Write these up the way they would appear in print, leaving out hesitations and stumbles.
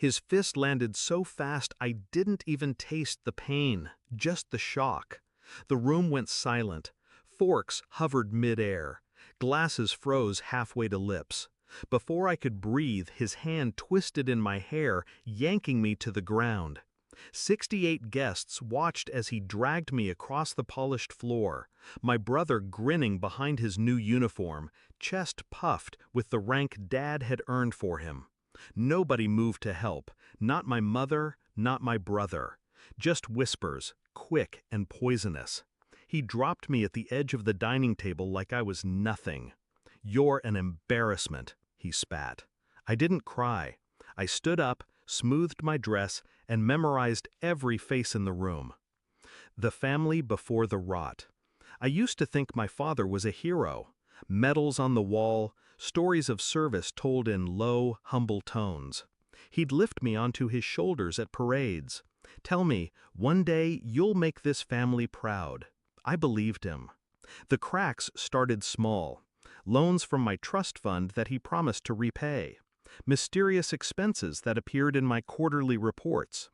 His fist landed so fast I didn't even taste the pain, just the shock. The room went silent. Forks hovered mid-air. Glasses froze halfway to lips. Before I could breathe, his hand twisted in my hair, yanking me to the ground. 68 guests watched as he dragged me across the polished floor, my brother grinning behind his new uniform, chest puffed with the rank Dad had earned for him. Nobody moved to help, not my mother, not my brother. Just whispers, quick and poisonous. He dropped me at the edge of the dining table like I was nothing. "You're an embarrassment," he spat. I didn't cry. I stood up, smoothed my dress, and memorized every face in the room. The family before the rot. I used to think my father was a hero. Medals on the wall, stories of service told in low, humble tones. He'd lift me onto his shoulders at parades. Tell me, one day you'll make this family proud. I believed him. The cracks started small. Loans from my trust fund that he promised to repay. Mysterious expenses that appeared in my quarterly reports.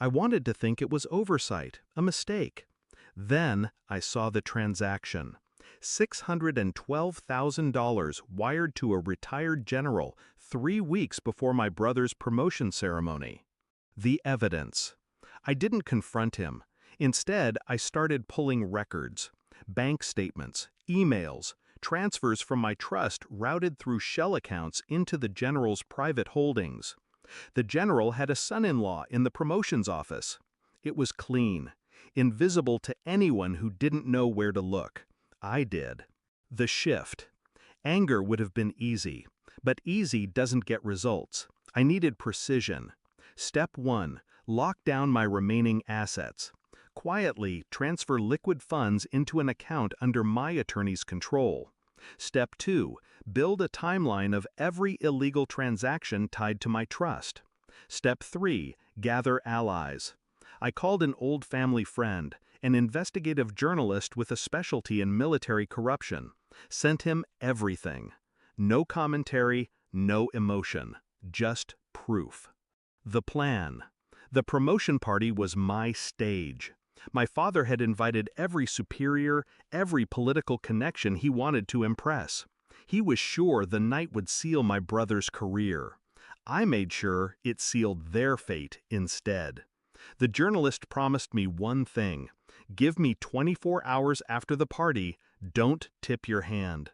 I wanted to think it was oversight, a mistake. Then I saw the transaction. $612,000 wired to a retired general 3 weeks before my brother's promotion ceremony. The evidence. I didn't confront him. Instead, I started pulling records, bank statements, emails, transfers from my trust routed through shell accounts into the general's private holdings. The general had a son-in-law in the promotions office. It was clean, invisible to anyone who didn't know where to look. I did. The shift. Anger would have been easy, but easy doesn't get results. I needed precision. Step 1, lock down my remaining assets. Quietly transfer liquid funds into an account under my attorney's control. Step 2, build a timeline of every illegal transaction tied to my trust. Step 3, gather allies. I called an old family friend, an investigative journalist with a specialty in military corruption. Sent him everything. No commentary, no emotion, just proof. The plan. The promotion party was my stage. My father had invited every superior, every political connection he wanted to impress. He was sure the night would seal my brother's career. I made sure it sealed their fate instead. The journalist promised me one thing: give me 24 hours after the party, don't tip your hand.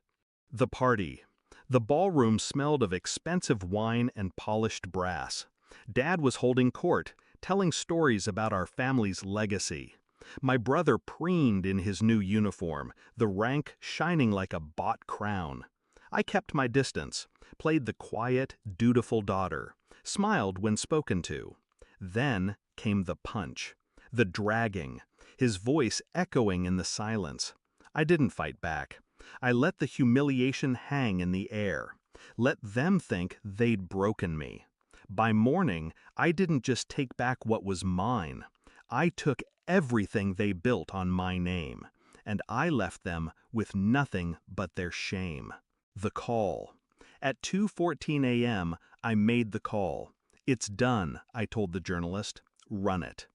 The party. The ballroom smelled of expensive wine and polished brass. Dad was holding court, telling stories about our family's legacy. My brother preened in his new uniform, the rank shining like a bought crown. I kept my distance, played the quiet, dutiful daughter, smiled when spoken to. Then came the punch, the dragging, his voice echoing in the silence. I didn't fight back. I let the humiliation hang in the air. Let them think they'd broken me. By morning, I didn't just take back what was mine. I took everything they built on my name, and I left them with nothing but their shame. The call. At 2:14 a.m., I made the call. "It's done," I told the journalist. "Run it."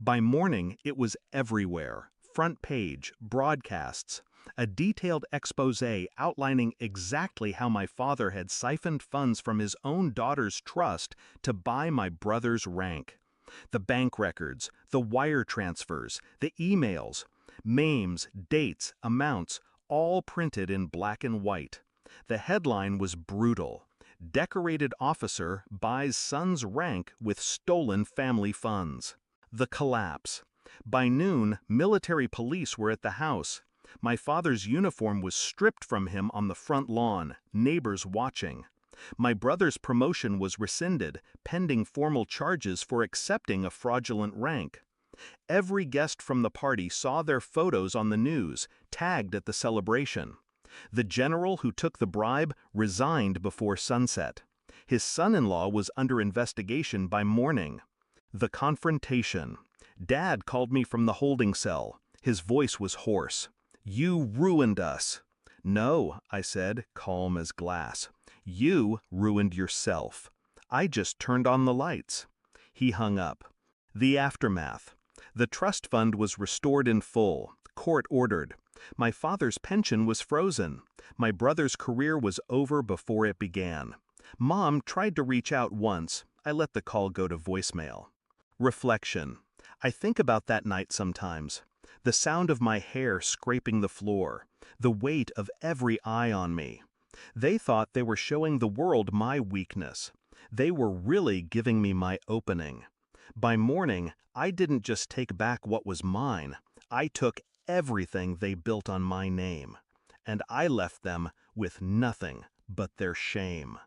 By morning, it was everywhere. Front page, broadcasts, a detailed exposé outlining exactly how my father had siphoned funds from his own daughter's trust to buy my brother's rank. The bank records, the wire transfers, the emails, names, dates, amounts, all printed in black and white. The headline was brutal: "Decorated officer buys son's rank with stolen family funds." The collapse. By noon, military police were at the house. My father's uniform was stripped from him on the front lawn, neighbors watching. My brother's promotion was rescinded, pending formal charges for accepting a fraudulent rank. Every guest from the party saw their photos on the news, tagged at the celebration. The general who took the bribe resigned before sunset. His son-in-law was under investigation by morning. The confrontation. Dad called me from the holding cell. His voice was hoarse. "You ruined us." "No," I said, calm as glass. "You ruined yourself." I just turned on the lights. He hung up. The aftermath. The trust fund was restored in full, court ordered. My father's pension was frozen. My brother's career was over before it began. Mom tried to reach out once. I let the call go to voicemail. Reflection. I think about that night sometimes. The sound of my hair scraping the floor. The weight of every eye on me. They thought they were showing the world my weakness. They were really giving me my opening. By morning, I didn't just take back what was mine. I took everything they built on my name. And I left them with nothing but their shame.